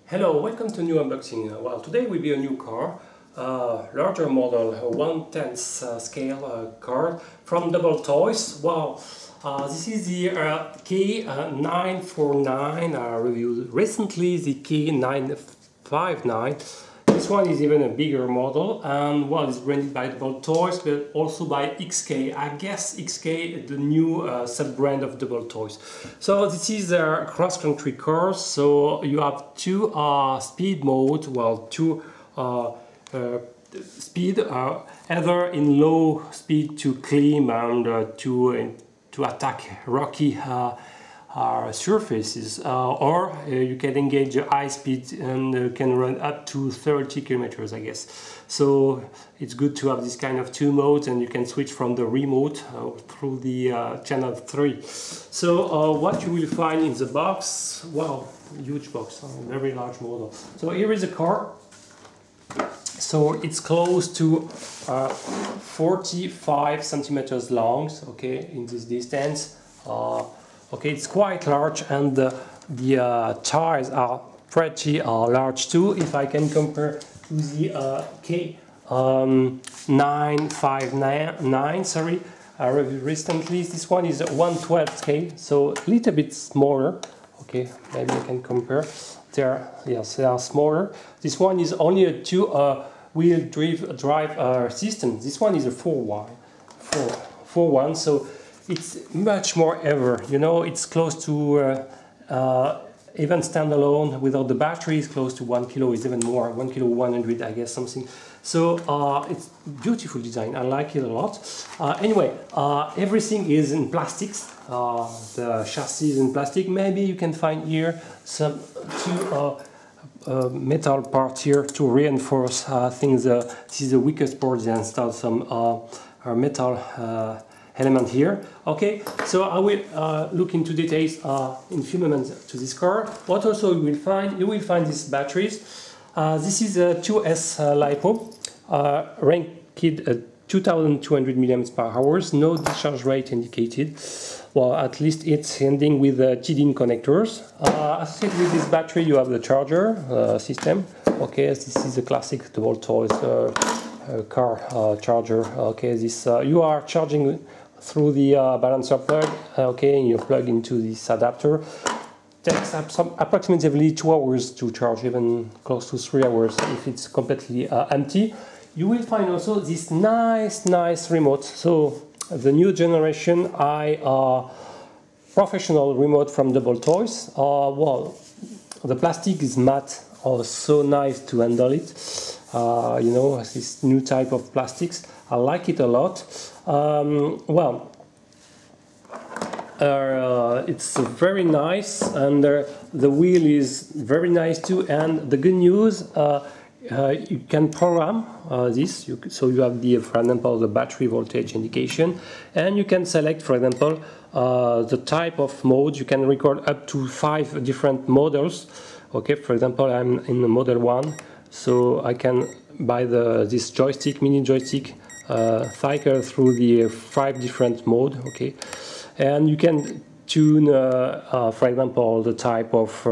Hello, welcome to new unboxing. Well, today will be a new car, larger model, a 1/10 scale car from WLtoys. Wow, this is the K949 reviewed recently, the K959. This one is even a bigger model, and well, it's branded by WLtoys, but also by XK. I guess XK, the new sub-brand of WLtoys. So this is a cross-country car. So you have two speed modes. Well, two speed, either in low speed to climb and to attack rocky surfaces, or you can engage high speed and can run up to 30 kilometers, I guess. So it's good to have this kind of two modes, and you can switch from the remote through the channel 3. So what you will find in the box, wow, huge box, very large model. So here is a car. So it's close to 45 centimeters long, okay, in this distance. Okay, it's quite large, and the tires are pretty large too. If I can compare to the K959, sorry, recently, this one is 1/12 scale, so a little bit smaller. Okay, maybe I can compare. Yes, they are smaller. This one is only a two-wheel drive system. This one is a 4x1, so it's much more ever, you know, it's close to even standalone without the battery is close to 1 kilo, is even more, 1 kilo 100, I guess, something. So it's beautiful design, I like it a lot. Anyway, everything is in plastics. The chassis is in plastic. Maybe you can find here some two metal parts here to reinforce things. This is the weakest part. They installed some metal element here. Okay, so I will look into details in a few moments to this car. What also you will find these batteries. This is a 2S LiPo, ranked at 2200 mAh, no discharge rate indicated. Well, at least it's ending with TDIN connectors. Associated with this battery, you have the charger system. Okay, this is a classic WLtoys car charger. Okay, this you are charging through the balancer plug, okay, and you plug into this adapter. Takes approximately 2 hours to charge, even close to 3 hours if it's completely empty. You will find also this nice remote. So the new generation professional remote from WLtoys. Well, the plastic is matte, so nice to handle it. You know, this new type of plastics. I like it a lot. Well, it's very nice, and the wheel is very nice too. And the good news, you can program this. So you have for example, the battery voltage indication, and you can select, for example, the type of mode. You can record up to 5 different models. Okay, for example, I'm in the model 1, so I can buy this joystick, mini joystick, cycle through the 5 different modes. Okay, and you can tune, for example, the type of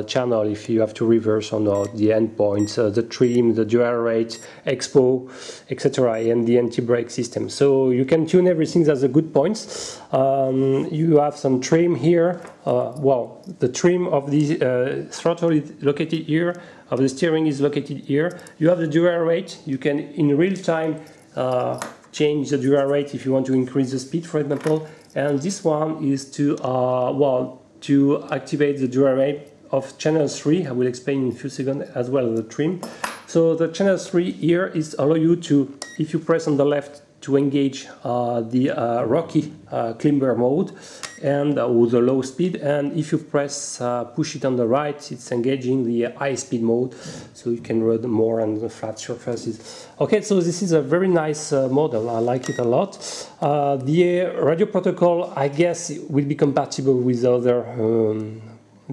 channel, if you have to reverse or not, the endpoints, the trim, the dual rate, expo, etc., and the anti-brake system. So you can tune everything. That's a good point. You have some trim here. Well, the trim of the throttle is located here, of the steering is located here. You have the dual rate. You can in real time change the dual rate if you want to increase the speed, for example. And this one is to to activate the dual rate of channel 3. I will explain in a few seconds, as well as the trim. So the channel 3 here is allow you to, if you press on the left, to engage the rocky climber mode and with the low speed, and if you press push it on the right, it's engaging the high speed mode, so you can run more on the flat surfaces. Okay, so this is a very nice model. I like it a lot. The radio protocol, I guess, will be compatible with other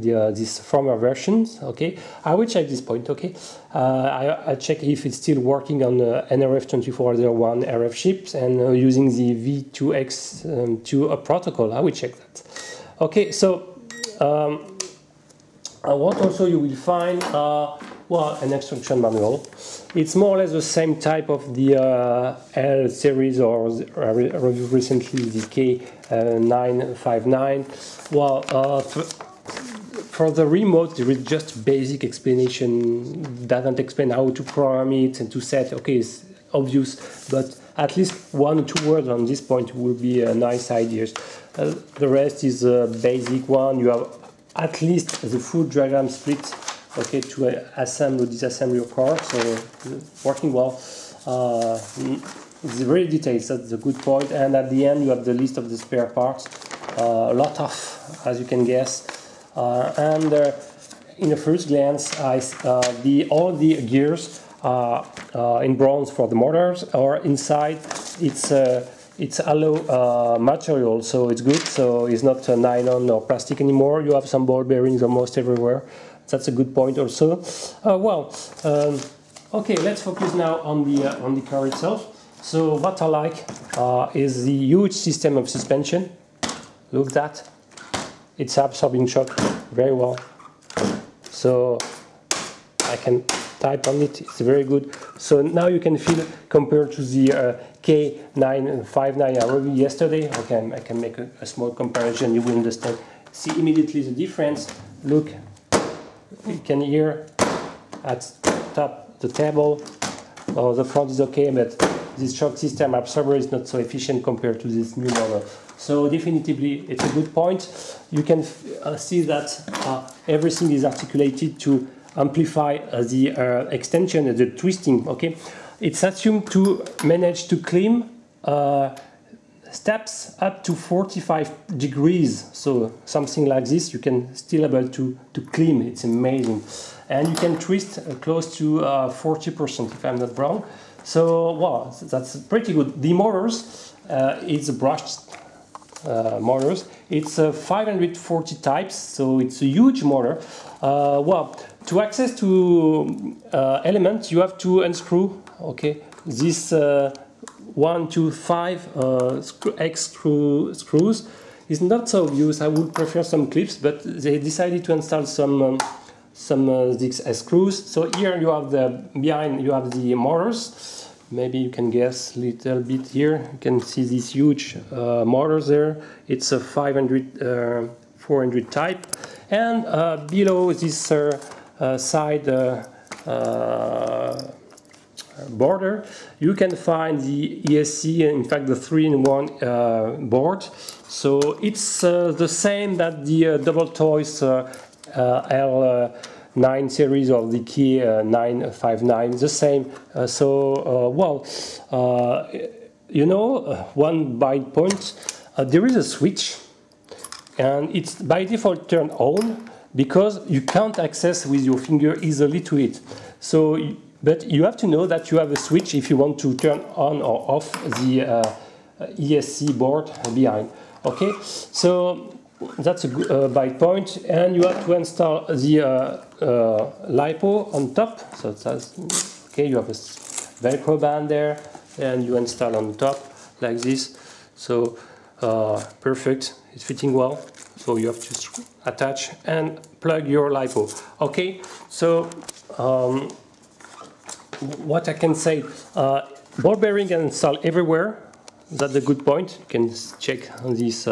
these former versions. Okay, I will check this point. Okay, I check if it's still working on NRF2401 RF chips and using the V2X2 protocol. I will check that. Okay, so What also you will find, well, an instruction manual. It's more or less the same type of the L series, or recently the K949. Well, for the remote, there is just basic explanation. Doesn't explain how to program it and to set. Okay, it's obvious, but at least 1 or 2 words on this point will be nice ideas. The rest is a basic one. You have at least the full diagram split, okay, to assemble or disassemble your car, so working well. It's very detailed, that's the good point. And at the end you have the list of the spare parts, a lot of, as you can guess. In the first glance, all the gears in bronze for the motors, or inside it's alloy material, so it's good. So it's not nylon or plastic anymore. You have some ball bearings almost everywhere. That's a good point also. Okay, let's focus now on the car itself. So what I like is the huge system of suspension. Look at that. It's absorbing shock very well. So I can type on it, it's very good. So now you can feel, compared to the K959 I reviewed yesterday, okay, I can make a small comparison, you will understand. See immediately the difference. Look, you can hear at top the table, the front is okay, but this shock system absorber is not so efficient compared to this new model. So definitively it's a good point. You can see that everything is articulated to amplify the extension, the twisting, okay? It's assumed to manage to climb steps up to 45 degrees, so something like this you can still able to climb. It's amazing. And you can twist close to 40%, if I'm not wrong. So, well, that's pretty good. The motors, it's brushed motors. It's 540 types, so it's a huge motor. Well, to access to elements, you have to unscrew, okay, this 1, 2, 5 X screws. It's not so obvious. I would prefer some clips, but they decided to install some these screws. So here you have behind you have the motors. Maybe you can guess a little bit here. You can see these huge motors there. It's a 400 type. And below this side border, you can find the ESC, in fact the 3-in-1 board. So it's the same that the WLtoys L9 series of the K959, the same. You know, one byte point, there is a switch, and it's by default turned on because you can't access with your finger easily to it. So, but you have to know that you have a switch if you want to turn on or off the ESC board behind. Okay, so that's a good byte point, and you have to install the LiPo on top. So that's okay. You have a Velcro band there, and you install on top like this. So perfect. It's fitting well. So you have to attach and plug your LiPo. Okay. So what I can say, ball bearing can install everywhere. That's a good point. You can check on this.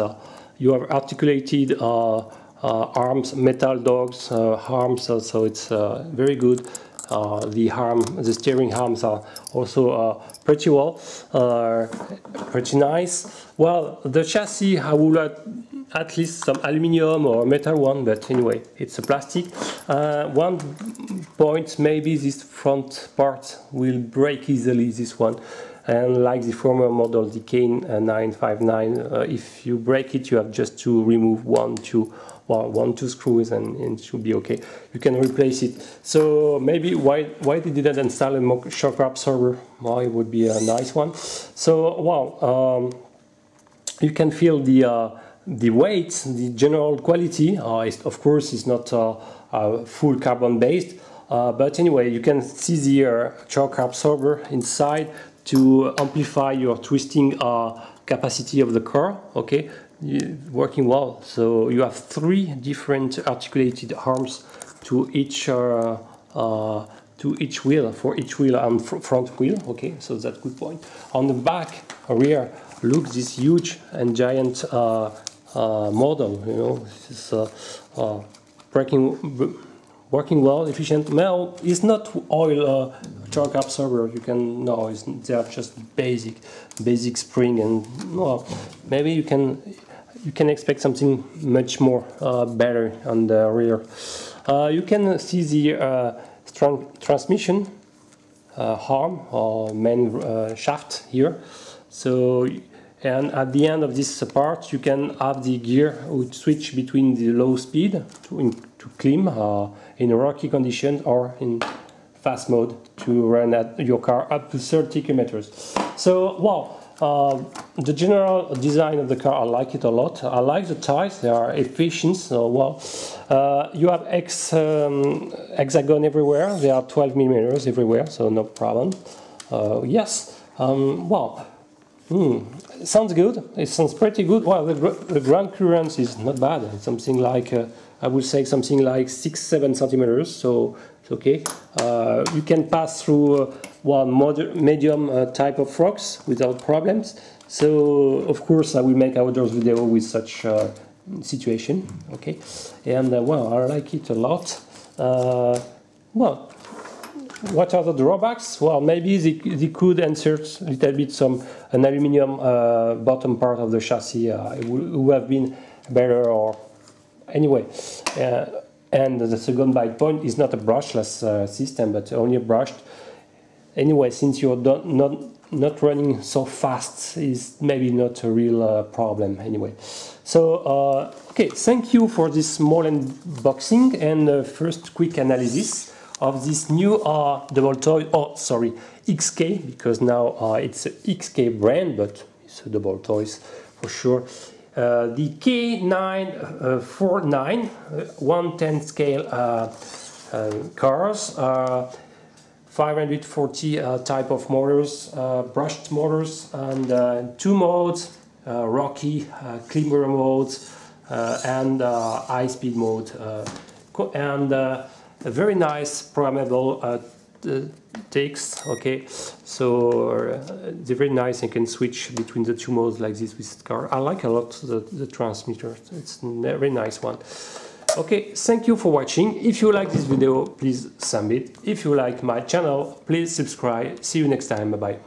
You have articulated arms, metal dogs arms, so it's very good. The steering arms are also pretty well, pretty nice. Well, the chassis, I would like at least some aluminium or metal one, but anyway, it's a plastic. One point, maybe this front part will break easily, this one. And like the former model, the K959, if you break it, you have just to remove 1, 2 screws, and it should be okay. You can replace it. So maybe why they didn't install a shock absorber? Well, it would be a nice one. So well, you can feel the weight, the general quality. Of course, it's not full carbon based, but anyway, you can see the shock absorber inside to amplify your twisting capacity of the car. Okay, working well. So you have 3 different articulated arms to each wheel, for each wheel and front wheel. Okay, so that's good point. On the back rear, look this huge and giant model. You know, this is working well, efficient. Now it's not oil torque absorber. You can they are just basic spring, and well, maybe you can expect something much more better on the rear. You can see the transmission arm or main shaft here. So, and at the end of this part, you can have the gear which switch between the low speed to climb in rocky conditions or in fast mode to run your car up to 30 kilometers. So, wow. The general design of the car, I like it a lot. I like the tires, they are efficient. So, well, you have hexagon everywhere. They are 12 millimeters everywhere, so no problem. Yes, well, sounds good. It sounds pretty good. Well, the ground clearance is not bad. It's something like, I would say something like 6-7 centimeters. So it's okay. You can pass through medium type of rocks without problems. So of course I will make outdoors video with such situation. Okay, and well, I like it a lot. Well, what are the drawbacks? Well, maybe they could insert a little bit an aluminium bottom part of the chassis. It would have been better, or anyway. And the second bite point is not a brushless system, but only brushed. Anyway, since you're not running so fast, is maybe not a real problem anyway. So, okay, thank you for this small unboxing and first quick analysis of this new WLtoys, XK, because now it's a XK brand, but it's a WLtoys for sure. The K949 1/10 scale cars, 540 type of motors, brushed motors, and 2 modes, rocky, climber modes, and high-speed mode, and a very nice programmable text. Okay, so they're very nice. You can switch between the 2 modes like this with the car. I like a lot the transmitter. It's a very nice one. Okay, thank you for watching. If you like this video, please thumb it. If you like my channel, please subscribe. See you next time. Bye bye.